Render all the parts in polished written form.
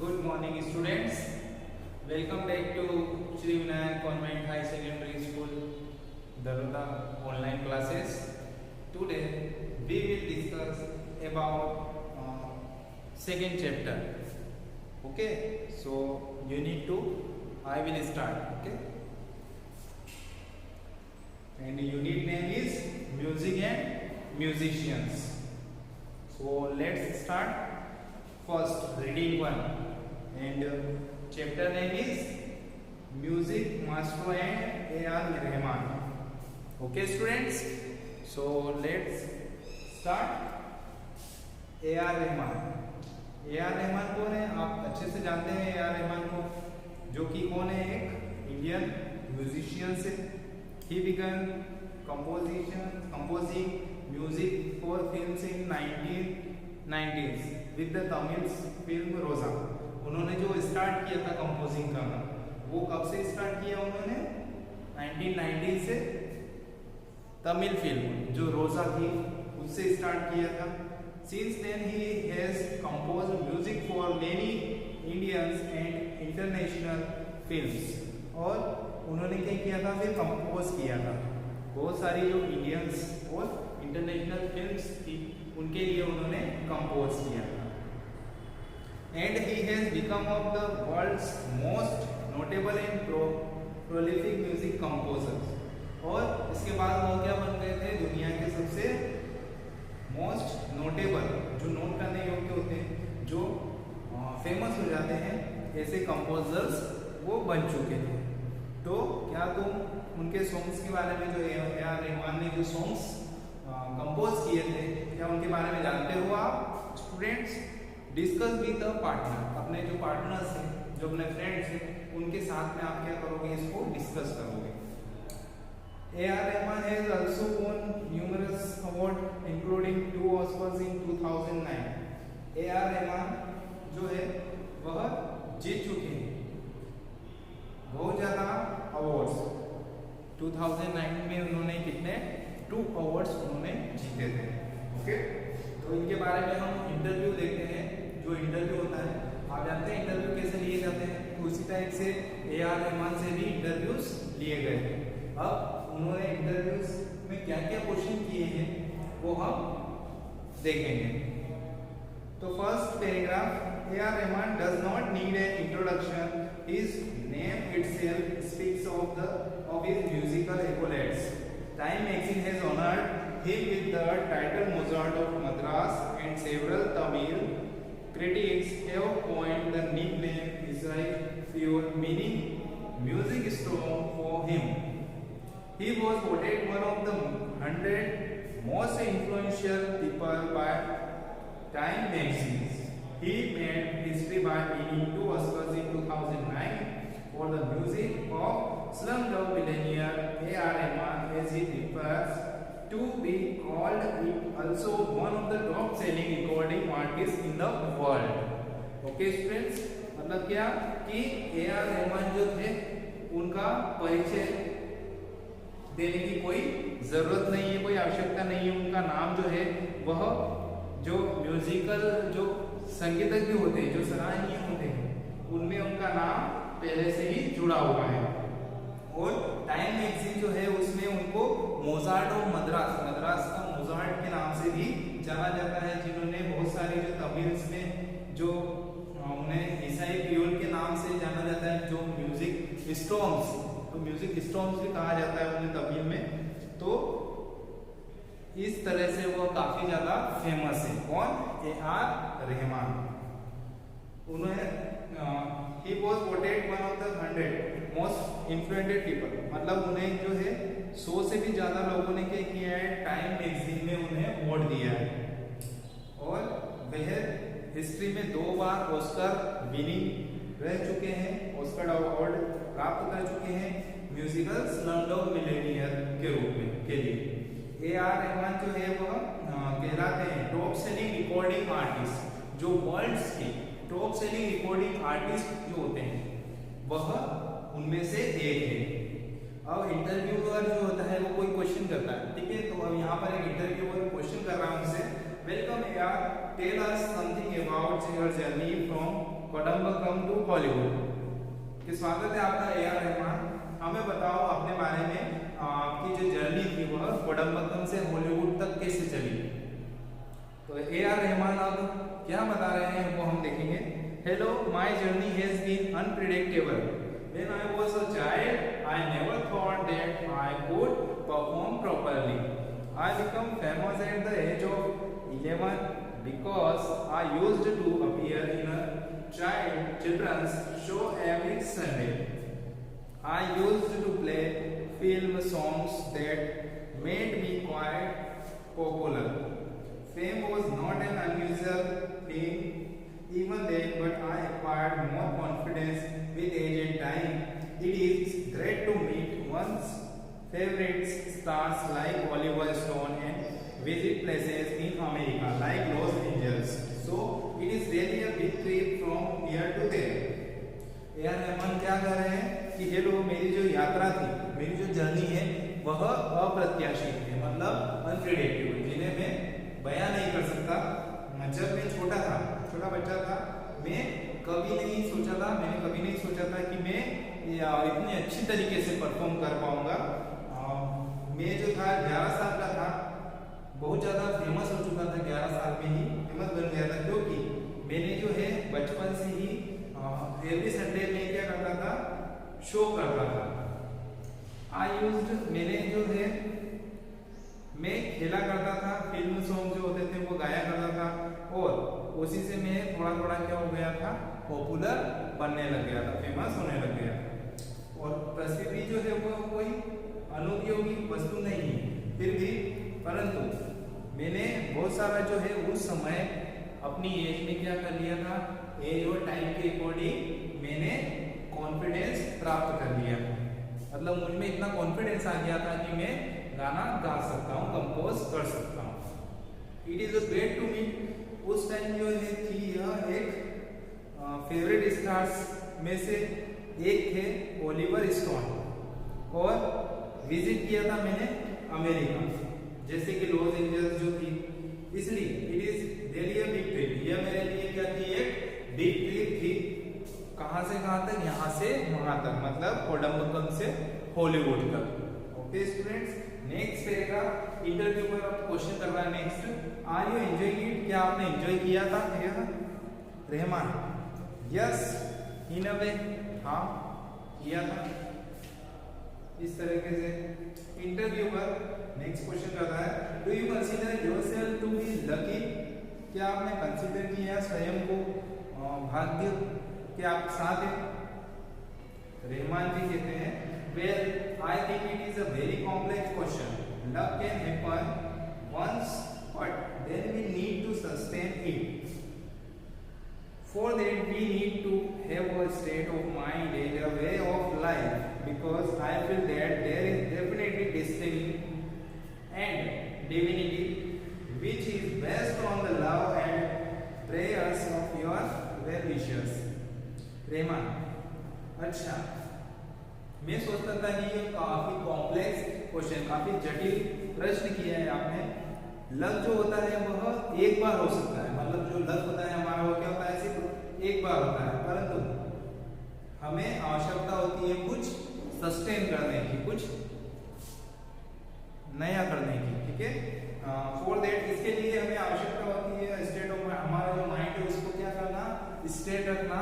Good morning, students. Welcome back to Shri Vinayak Convent High Secondary School, Daroda online classes. Today we will discuss about second chapter. Okay, so unit 2. I will start. Okay, and unit name is Music and Musicians. So let's start. First, reading 1, and chapter name is Music, Maestro and A.R. Rahman. Okay, students. So let's start. A.R. Rahman. A.R. Rahman कौन है? आप अच्छे से जानते हैं A.R. Rahman को, जो कि कौन है? एक इंडियन म्यूजिशियन से. He began composing music for films in 1990s with the Tamil film रोजा. उन्होंने जो स्टार्ट किया था कंपोजिंग करना, वो कब से स्टार्ट किया उन्होंने? 1990 से तमिल फिल्म जो रोजा थी उससे स्टार्ट किया था. Since then he has composed music for many Indian and international films. और उन्होंने क्या किया था? फिर कंपोज किया था बहुत सारी जो इंडियंस और इंटरनेशनल फिल्म्स थी उनके लिए उन्होंने कंपोज किया था. And he has become one of the world's most notable and prolific music composers. और इसके बाद वो क्या बन गए थे? दुनिया के सबसे मोस्ट नोटेबल, जो नोट करने योग्य होते हैं, जो फेमस हो जाते हैं, ऐसे कंपोजर्स वो बन चुके थे. तो क्या तुम उनके सॉन्ग्स के बारे में, जो A.R. रहमान ने जो सॉन्ग्स कंपोज किए थे, क्या उनके बारे में जानते हो आप students? Discuss with the partner. अपने जो पार्टनर्स हैं, जो अपने फ्रेंड्स हैं, उनके साथ में आप क्या करोगे? इसको डिस्कस करोगे. A.R. Rahman has also won numerous awards including 2 Oscars in 2009. A.R. Rahman जो है वह जीत चुके हैं बहुत ज़्यादा अवार्ड्स. 2009 में उन्होंने कितने? 2 अवार्ड्स उन्होंने जीते थे. ओके, तो इनके बारे में हम इंटरव्यू देखते हैं. जो इंटरव्यू होता है, आप जानते हैं इंटरव्यू कैसे लिए जाते हैं, तो उसी टाइप से A.R. रहमान से भी इंटरव्यूज लिए गए थे. अब उन्होंने इंटरव्यूज में क्या क्या क्वेश्चन किए हैं वो हम देखेंगे. तो first paragraph, A.R. Rahman does not need an introduction. His name itself speaks of his musical accolades. Time magazine has honored him with the title Mozart of Madras, and several Tamil critics have coined the nickname Isai Fior, meaning music storm, for him. He was voted one of the 100 most influential people by Time magazine. He made history by winning 2 Oscars in 2009 for the music of Slumdog Millionaire. A.R. Rahman, as he prefers to be called, is also one of the top-selling recording artists in the world. Okay, students, मतलब क्या कि A.R. Rahman जो थे उनका परिचय देने की कोई जरूरत नहीं है, कोई आवश्यकता नहीं है. उनका नाम जो है वह जो म्यूजिकल जो संगीतज्ञ होते हैं, जो सराहनीय होते हैं, उनमें उनका नाम पहले से ही जुड़ा हुआ है. और टाइम मैगजीन जो है उसमें उनको मोजार्ट ऑफ मद्रास, मद्रास का मोजार्ट के नाम से भी जाना जाता है, जिन्होंने बहुत सारी जो तमिल्स में जो उन्हें ईसाई पियोल के नाम से जाना जाता है, जो म्यूजिक स्टॉर्म्स, तो म्यूजिक स्टॉर्म्स भी कहा जाता है उन्हें तमिल में. तो इस तरह से वो काफी ज्यादा फेमस है. कौन? A.R. रहमान. उन्हें he was voted one of the 100 most influential people. मतलब उन्हें जो है 100 से भी ज्यादा लोगों ने क्या किया है? टाइम मैगजीन में उन्हें वोट दिया है. और वह हिस्ट्री में 2 बार ऑस्कर विनिंग रह चुके हैं, ऑस्कर अवार्ड प्राप्त कर चुके हैं म्यूजिकल स्लमडॉग मिलियनेयर के रूप में के लिए. A.R. रहमान जो है वह कहलाते हैं टॉप सेलिंग रिकॉर्डिंग आर्टिस्ट. जो वर्ल्ड्स के टॉप सेलिंग रिकॉर्डिंग आर्टिस्ट जो होते हैं वह उनमें से एक है. अब इंटरव्यूअर जो होता है वो कोई क्वेश्चन करता है, ठीक है. तो अब यहाँ पर एक इंटरव्यूअर क्वेश्चन कर रहा है उनसे, welcome A.R. Tell us something about your journey from Kodambakkam to Hollywood. कि स्वागत है आपका ए.आर. रहमान। हमें बताओ अपने बारे में, आपकी जो जर्नी थी वह कोडम्बकम से हॉलीवुड तक कैसे चली। तो ए.आर. रहमान अब क्या बता रहे हैं वो हम देखेंगे। Hello, my journey has been unpredictable. When I was a child I never thought that I could perform properly. I become famous at the age of 11 because I used to appear in a children's show every Sunday. I used to play film songs that made me quite popular. Fame was not an unusual thing even then, but I acquired more confidence with age and time. It is great to meet one's favorite stars like Oliver Stone and visit places in America like Los Angeles. So it is really a big trip from here to there. AR. Rahman क्या कह रहे हैं कि hello, मेरी जो यात्रा थी, मेरी जो जर्नी है वह अप्रत्याशित है, मतलब अनप्रेडिक्टेबल, जिन्हें मैं बयां नहीं कर सकता। जब मैं छोटा बच्चा था, मैंने कभी नहीं सोचा था कि मैं इतनी अच्छी तरीके से परफॉर्म कर पाऊंगा। मैं जो था 11 साल का था, बहुत ज़्यादा फेमस हो चुका था, 11 साल में ही फेमस बन गया था, क्योंकि मैंने जो है बचपन से ही एवरी संडे में क्या करता था, शो करता था। मैंने जो है मैं खेला करता था, फिल्म सॉन्ग जो होते थे वो गाया करता था, और उसी से मैं थोड़ा क्या हो गया था, पॉपुलर बनने लग गया था, फेमस होने लग गया था। और प्रसिद्धि जो है वो कोई अनुपयोगी वस्तु नहीं है, फिर भी परंतु मैंने बहुत सारा जो है उस समय अपनी एज में क्या कर लिया था, एज और टाइम के अकॉर्डिंग मैंने कॉन्फिडेंस प्राप्त कर लिया। मतलब मुझ में इतना कॉन्फिडेंस आ गया था कि मैं गाना गा सकता हूँ, कंपोज कर सकता हूँ। It is a great to meet. उस टाइम जो है थी यह एक फेवरेट स्टार्स में से एक थे ओलिवर स्टोन, और विजिट किया था मैंने अमेरिका, जैसे कि लॉस एंजल्स जो थी। इसलिए it is really a big trip. यह मेरे लिए क्या थी, एक बिग ट्रिप थी। कहां से कहां तक, यहां से वहां तक, मतलब कोडम्बकम से हॉलीवुड तक। Okay students, next paragraph interview पर आप क्वेश्चन कर रहा है। Next, are you enjoying it? क्या आपने एंजॉय किया था यह? रहमान, यस इन अ वे, हाँ किया था, इस तरीके से। इंटरव्यू पर नेक्स्ट क्वेश्चन करता है, do you consider yourself to be lucky? क्या आपने कंसीडर किया स्वयं को भाग्य के आप साथ हैं? रहमान जी कहते हैं, well I think it is a very complex question. Luck can happen once, but then we need to sustain it. For that we need to have a state of mind and a way of life, because I feel that there is definitely destiny and divinity which is based on the love and prayers of your well-wishers. Rahman, अच्छा, मैं सोचता था कि ये काफी complex question, काफी जटिल प्रश्न किया है आपने। लक जो होता है वह एक बार हो सकता है, मतलब जो लक होता है हमारा वो क्या होता है, सिर्फ एक बार होता है, परंतु हमें आवश्यकता होती है कुछ सस्टेन करने की, कुछ नया करने की, ठीक है। फॉर दैट, इसके लिए हमें आवश्यकता होती है स्टेट ऑफ माइंड। हमारा जो माइंड है उसको क्या करना, स्टेट रखना,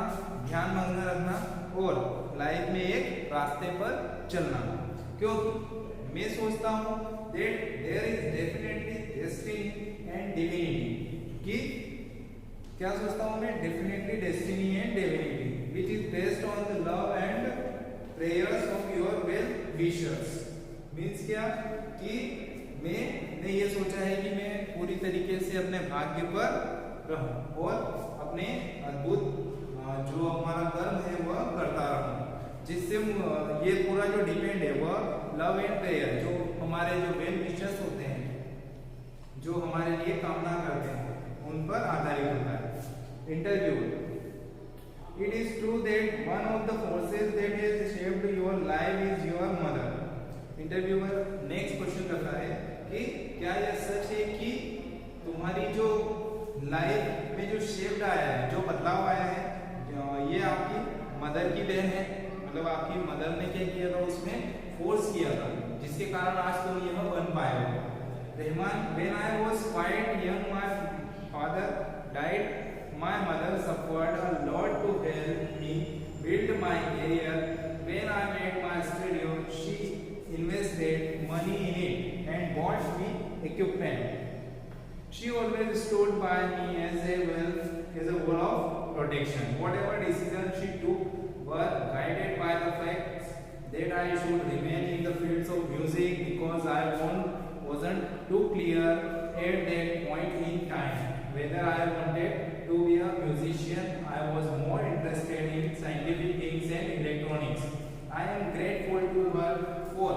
ध्यान मग्न रखना, और लाइफ में एक रास्ते पर चलना। क्योंकि मैं सोचता हूँ that there is definitely destiny and divinity, कि क्या सोचता हूँ मैं, definitely destiny and divinity which is based on the love and prayers of your well wishers. Means क्या, कि मैंने ये सोचा है कि मैं पूरी तरीके से अपने भाग्य पर रहूं और अपने अद्भुत जो हमारा कर्म है वह करता रहूं, जिससे ये पूरा जो डिपेंड है वह लव एंड प्रेयर, जो हमारे जो वेल विशर्स होते हैं, जो हमारे लिए कामना करते हैं, उन पर आधारित होता है। Interview, it is true that one of the forces that has shaped your life is your mother. Interviewer next question करता है कि क्या यह सच है कि तुम्हारी जो लाइफ में जो शेप्ड आया है, जो बदलाव आया है, ये आपकी मदर की बहन है, मतलब आपकी मदर ने क्या किया था, उसमें फोर्स किया था, जिसके कारण आज तुम यह बन पाए हो। Rahman, when I was quite young, my father died. My mother suffered a lot to help me build my career. When I made my studio, she invested money in it and bought me equipment. She always stood by me as a wall of protection. Whatever decisions she took were guided by the fact that I should remain in the fields of music because I wasn't too clear at that point in time whether I wanted to be a musician. I was more interested in scientific things and electronics. I am grateful to her for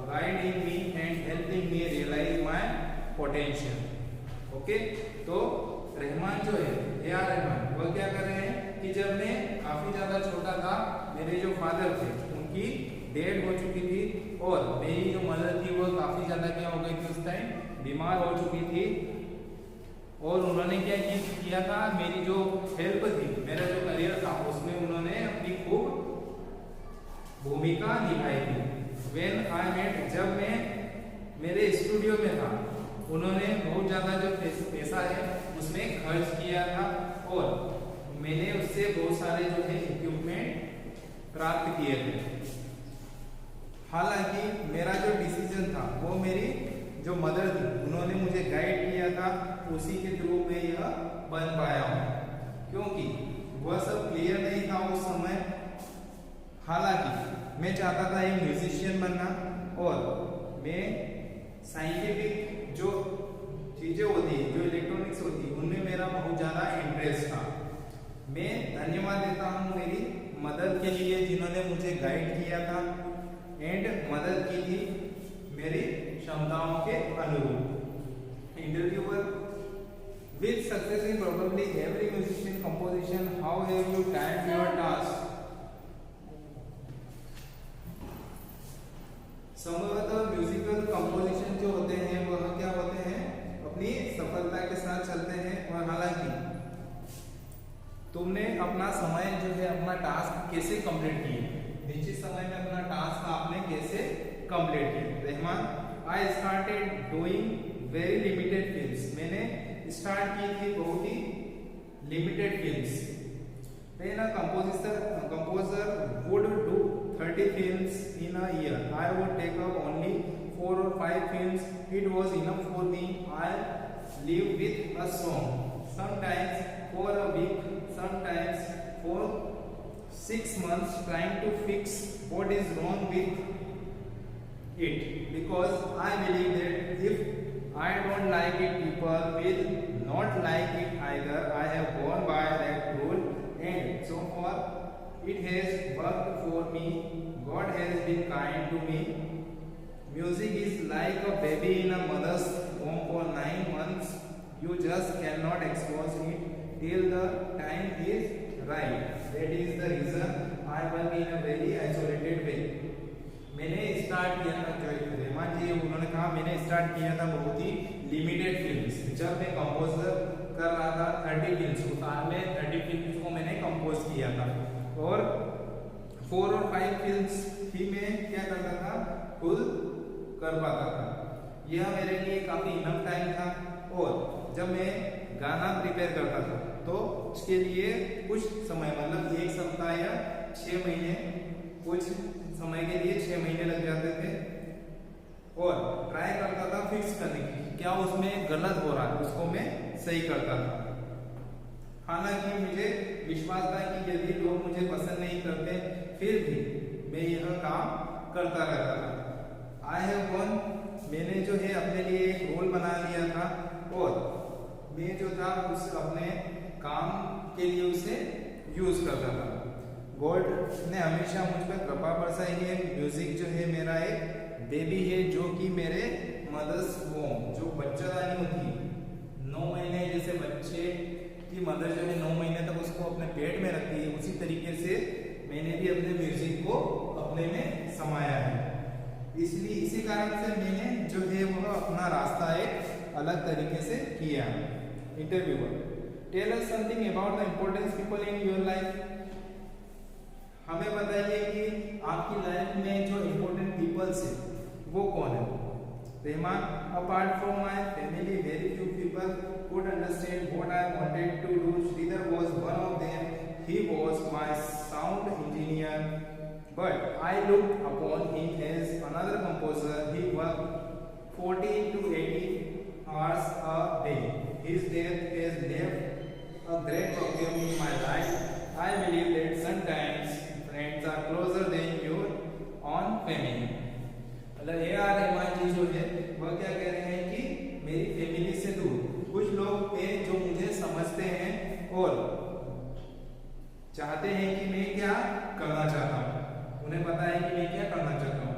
guiding me and helping me realize my potential. Okay, तो रहमान जो है, AR. Rahman, वो क्या कर रहे हैं कि जब मैं काफी ज्यादा छोटा था, मेरे जो फादर थे उनकी डेथ हो चुकी थी और मेरी जो मदर थी वो काफी ज्यादा क्या हो गई थी, उस टाइम बीमार हो चुकी थी। और उन्होंने क्या किया था, मेरी जो हेल्प थी, मेरा जो करियर था, उसमें उन्होंने अपनी खूब भूमिका निभाई थी। When I met, जब मैं मेरे स्टूडियो में था, उन्होंने बहुत ज्यादा जो पैसा है उसमें खर्च किया था और मैंने उससे बहुत सारे जो है इक्विपमेंट प्राप्त किए थे। हालांकि मेरा जो डिसीजन था वो मेरी जो मदर थी उन्होंने मुझे गाइड किया था, उसी के थ्रू मैं यह बन पाया हूँ, क्योंकि वह सब क्लियर नहीं था उस समय। हालांकि मैं चाहता था एक म्यूजिशियन बनना और मैं साइंटिफिक जो चीजें होती है, जो इलेक्ट्रॉनिक्स होती है, उनमें मेरा बहुत ज्यादा इंटरेस्ट था। मैं धन्यवाद देता हूँ मेरी मदर के लिए जिन्होंने मुझे गाइड किया था एंड मदद की थी मेरी क्षमताओं के अनुरूप। Interviewer, with success in probably every musician composition, how have you timed your task? संभवतः म्यूजिकल कंपोजिशन जो होते हैं वह क्या होते हैं, अपनी सफलता के साथ चलते हैं। और हालांकि तुमने अपना समय जो है, अपना टास्क कैसे कंप्लीट किए, निश्चित समय में अपना टास्क आपने कैसे कंप्लीट किया? Rahman, I started doing very limited films, मैंने स्टार्ट की थी बहुत ही limited films. When a composer would do 30 films in a year, I would take up only 4 or 5 films. It was enough for me. I live with a song, sometimes for a week, sometimes for 6 months, trying to fix what is wrong with it, because I believe that if I don't like it, people will not like it either. I have gone by that rule and so far it has worked for me. God has been kind to me. Music is like a baby in a mother's womb for 9 months. You just cannot expose it till the time is right. That is the reason I work in a very isolated way. मैंने start किया था, जो रहमान जी उन्होंने कहा, मैंने start किया था बहुत ही लिमिटेड फिल्म्स। जब मैं कंपोजर कर रहा था 30 फिल्म्स, उस साल में 30 फिल्म्स को मैंने कंपोज किया था और 4 और 5 फिल्म्स ही मैं क्या करता था, खुद कर पाता था। यह मेरे लिए काफी इनफ टाइम था। और जब मैं गाना प्रिपेयर करता था तो उसके लिए कुछ समय, मतलब 1 सप्ताह या 6 महीने, कुछ समय के लिए 6 महीने लग जाते थे और ट्राई करता था फिक्स करने की, क्या उसमें गलत हो रहा है, उसको मैं सही करता था। हालांकि मुझे विश्वास था कि यदि लोग मुझे पसंद नहीं करते, फिर भी मैं यह काम करता रहता था। आई हैव वन, मैंने जो है अपने लिए एक रोल बना लिया था और मैं जो था उस अपने काम के लिए उसे यूज करता था। गॉड ने हमेशा मुझ पर कृपा बरसाई है। म्यूजिक जो है मेरा एक बेबी है, जो कि मेरे मदर्स वोम, जो बच्चादानी होती है, 9 महीने, जैसे बच्चे की मदर जो है 9 महीने तक उसको अपने पेट में रखती है, उसी तरीके से मैंने भी अपने म्यूजिक को अपने में समाया है। इसलिए इसी कारण से मैंने जो है वह अपना रास्ता एक अलग तरीके से किया। Interviewer, tell us something about the importance people in your life. हमें बताइए कि आपकी लाइफ में जो इम्पोर्टेंट पीपल्स है वो कौन है। Rahman, apart from my family very few people could understand what I wanted to do. Sridhar was one of them. He was my sound engineer, but I looked upon him as another composer. He worked 40 to 80 hours a day. His death has left a great vacuum in my life. I believe that sometimes friends are closer than your own family. मतलब A R Rahman जी जो है वह क्या कह रहे हैं कि मेरी फैमिली से दूर कुछ लोग हैं जो मुझे समझते हैं और चाहते हैं कि मैं क्या करना चाहता हूँ, उन्हें पता है कि मैं क्या करना चाहता हूँ।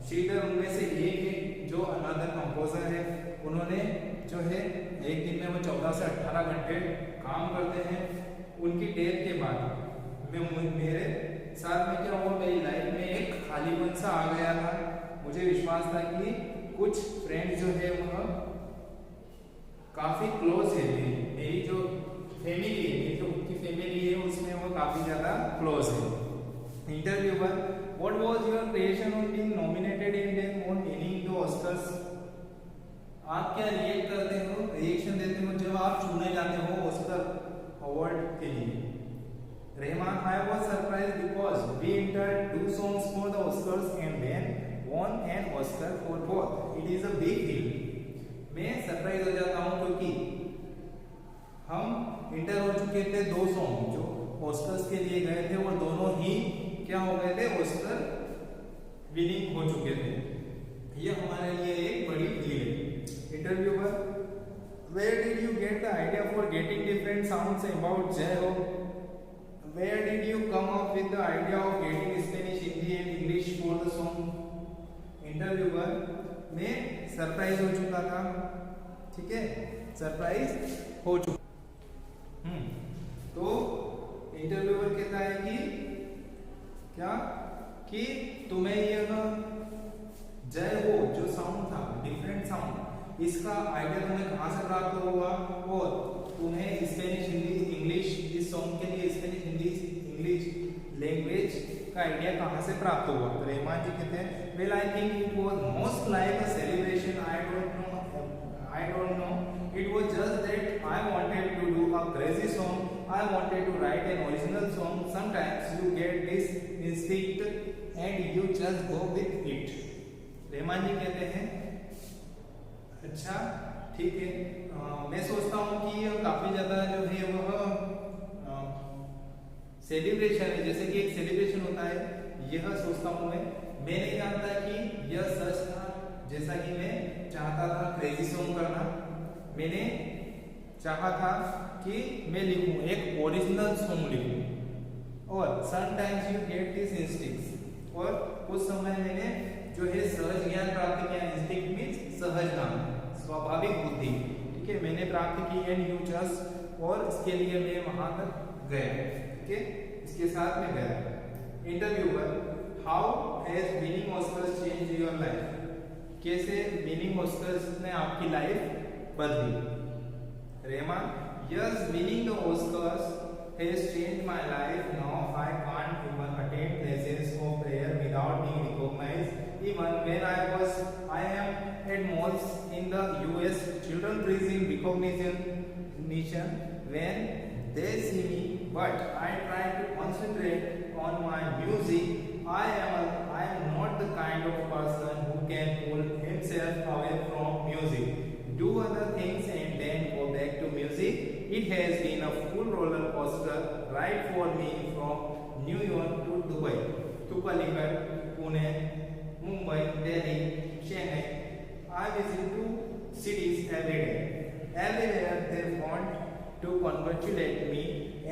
श्रीधर उनमें से एक है जो अनदर कंपोजर है। उन्होंने जो है एक दिन में वो 14 से 18 घंटे काम करते हैं। उनकी डेथ के बाद मेरे साथ में क्या हुआ, मेरी लाइफ में एक खालीपन सा आ गया था। मुझे विश्वास था कि कुछ फ्रेंड्स जो है वह काफी क्लोज है, मेरी जो फैमिली है, मेरी जो उनकी फैमिली है उसमें वो काफी ज्यादा क्लोज है। Interviewer, what was your creation on being nominated in then on winning the Oscars. आप क्या रिएक्ट करते हो, रिएक्शन देते हो जब आप चुने जाते हो ऑस्कर अवार्ड के लिए। Rahman, I was surprised because we entered 2 songs for the Oscars and then won an Oscar for both. It is a big deal. मैं सरप्राइज हो जाता हूँ क्योंकि हम इंटर हो चुके थे 2 सॉन्ग जो ऑस्कर्स के लिए गए थे और दोनों ही क्या हो गए थे, ऑस्कर विनिंग हो चुके थे। ये हमारे लिए एक बड़ी डील है। Interviewer, where did you get the idea for getting different sounds about जय हो? Where did you come up with the idea of getting Spanish, Hindi and English for the song? Interviewer, मैं surprise हो चुका था, ठीक है, surprise हो चुका। तो इंटरव्यूअर कहता है कि क्या कि तुम्हें यह जय हो जो साउंड था, डिफरेंट साउंड, इसका आइडिया तुम्हें कहाँ से प्राप्त हुआ और तुम्हें स्पेनिश, हिंदी, इंग्लिश, इस सॉन्ग के लिए स्पेनिश, हिंदी, इंग्लिश लैंग्वेज का आइडिया कहाँ से प्राप्त हुआ। तो रहमान जी कहते हैं, well I think it was most like a celebration, I don't know, it was just that I wanted to do a crazy song, I wanted to write an original song, sometimes you get this instinct and you just go with it. Rahman ji कहते हैं, अच्छा ठीक है, मैं सोचता हूँ कि काफी ज्यादा जो है वह सेलिब्रेशन है, जैसे कि एक सेलिब्रेशन होता है, यह सोचता हूँ मैं नहीं जानता कि यह सच था। जैसा कि मैं चाहता था क्रेजी सॉन्ग करना, मैंने चाहा था कि मैं लिखूं, एक ओरिजिनल सॉन्ग लिखूं, और sometimes you get this instincts, और उस समय मैंने जो है सहज ज्ञान प्राप्त किया। इंस्टिंक्ट मींस सहज ज्ञान, स्वाभाविक बुद्धि, ठीक है, मैंने प्राप्त की एंड यू जस्ट, और इसके लिए मैं वहां तक गया, ठीक है, इसके साथ में गया। Interviewer, how has winning Oscars change your life. कैसे विनिंग ऑस्कर्स ने आपकी लाइफ बदली। Rahman, yes, winning the Oscars has changed my life. Now I can't even attend classes of prayer without being recognized. Even when I am at malls in the US, children praising recognition when they see me. But I try to concentrate on my music. I am not the kind of person who can pull himself away from music, do other things and then go back to music. It has been a full roller coaster ride for me from New York to Dubai, to Calicut, Pune, Mumbai, Delhi, Chennai. I visit 2 cities every day. Everywhere they want to congratulate me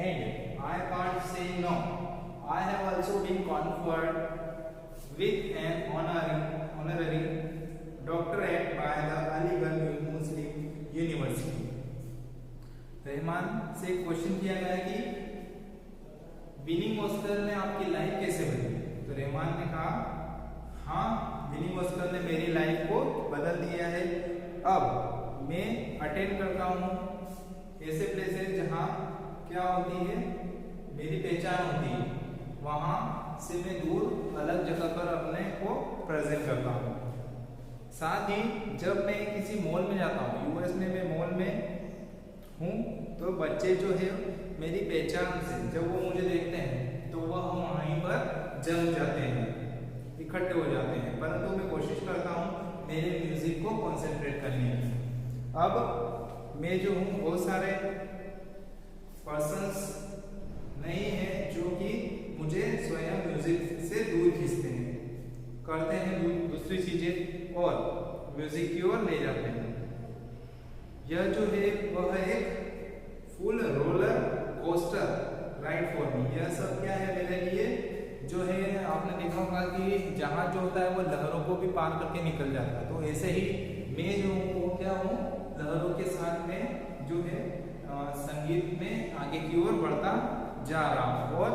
and I can't say no. I have also been conferred with an honorary doctorate by the Aligarh Muslim University. Rahman से एक question किया गया कि winning Oscar ने आपकी life कैसे बदली। तो रहमान ने कहा, हाँ, विनिंग ऑस्कर ने मेरी लाइफ को बदल दिया है। अब मैं अटेंड करता हूँ ऐसे प्लेसेस जहाँ क्या होती है, मेरी पहचान होती है, वहां से मैं दूर अलग जगह पर अपने को प्रेजेंट करता हूँ। साथ ही जब मैं किसी मॉल में जाता हूँ, यूएस में मैं मॉल में हूँ, तो बच्चे जो है मेरी पहचान से जब वो मुझे देखते हैं तो वह वहीं पर जम जाते हैं, इकट्ठे हो जाते हैं, परंतु मैं कोशिश करता हूँ मेरे म्यूजिक को कंसंट्रेट करने की। अब मैं जो हूँ बहुत सारे पर्सन्स नहीं है जो कि मुझे स्वयं म्यूजिक से दूर खींचते हैं, करते हैं दूसरी चीजें और म्यूजिक की ओर ले जाते हैं। यह जो है वह एक full roller coaster ride for me. यह सब क्या है मेरे लिए, जो है आपने देखा होगा कि जहाज जो होता है वो लहरों को भी पार करके निकल जाता है, तो ऐसे ही मैं जो हूँ वो क्या हूँ, लहरों के साथ में जो है संगीत में आगे की ओर बढ़ता जा रहा हूँ। और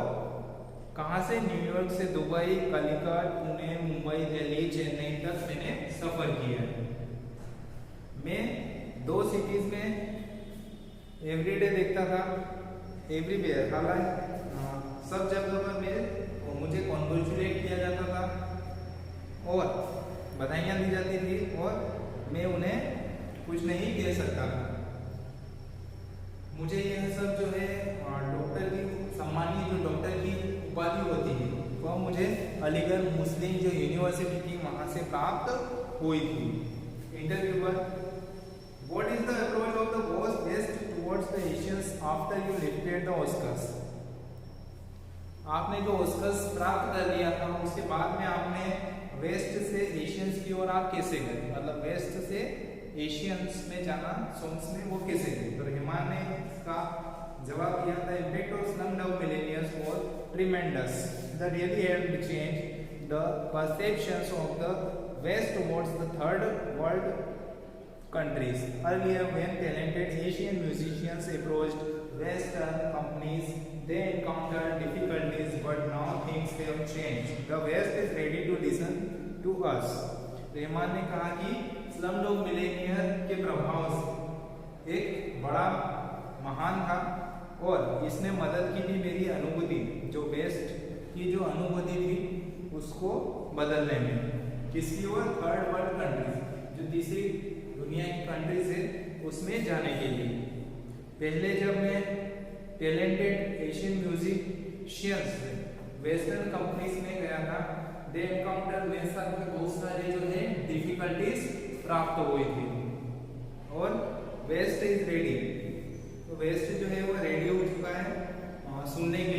कहाँ से, न्यूयॉर्क से दुबई, कलिकट, पुणे, मुंबई, दिल्ली, चेन्नई तक मैंने सफर किया है। मैं 2 सिटीज में एवरीडे देखता था, एवरीवेयर, हालांकि सब जगह पर मुझे कॉन्ग्रेचुलेट किया जाता था और बधाइयाँ दी जाती थी और मैं उन्हें कुछ नहीं कह सकता था। मुझे यह सब जो है डॉक्टर की सम्मानीय जो डॉक्टर की उपाधि होती है वह मुझे अलीगढ़ मुस्लिम जो यूनिवर्सिटी थी वहाँ से प्राप्त हुई थी। Interviewer, what is the approach of the West towards the Asians after you lifted the Oscars. आपने जो ऑस्कर्स प्राप्त कर लिया था उसके बाद में आपने वेस्ट से एशियंस की ओर आप कैसे गए, मतलब वेस्ट से एशियंस में जाना सॉन्ग्स में वो कैसे गए। तो रहमान ने इसका जवाब दिया था, impact of Slumdog Millionaires was tremendous, the really helped change the perceptions of the West towards the third world countries. Earlier, when talented Asian musicians approached Western companies, they encountered difficulties, but now things have changed. The West is ready to listen to us. Rahman ने कहा कि Slumdog Millionaire के प्रभाव से एक बड़ा महान था और इसने मदद की थी मेरी अनुभूति, जो वेस्ट की जो अनुभूति थी उसको बदलने में। किसकी ओर, थर्ड वर्ल्ड कंट्रीज, जो तीसरी दुनिया की कंट्रीज है उसमें जाने के लिए। पहले जब मैं talented Asian musicians western companies में गया था, दे एनकाउंटर मेरे साथ में बहुत सारे जो है डिफिकल्टीज प्राप्त हुई थी और वेस्ट इज रेडी, तो वेस्ट जो है वो रेडी हो चुका है सुनने के लिए।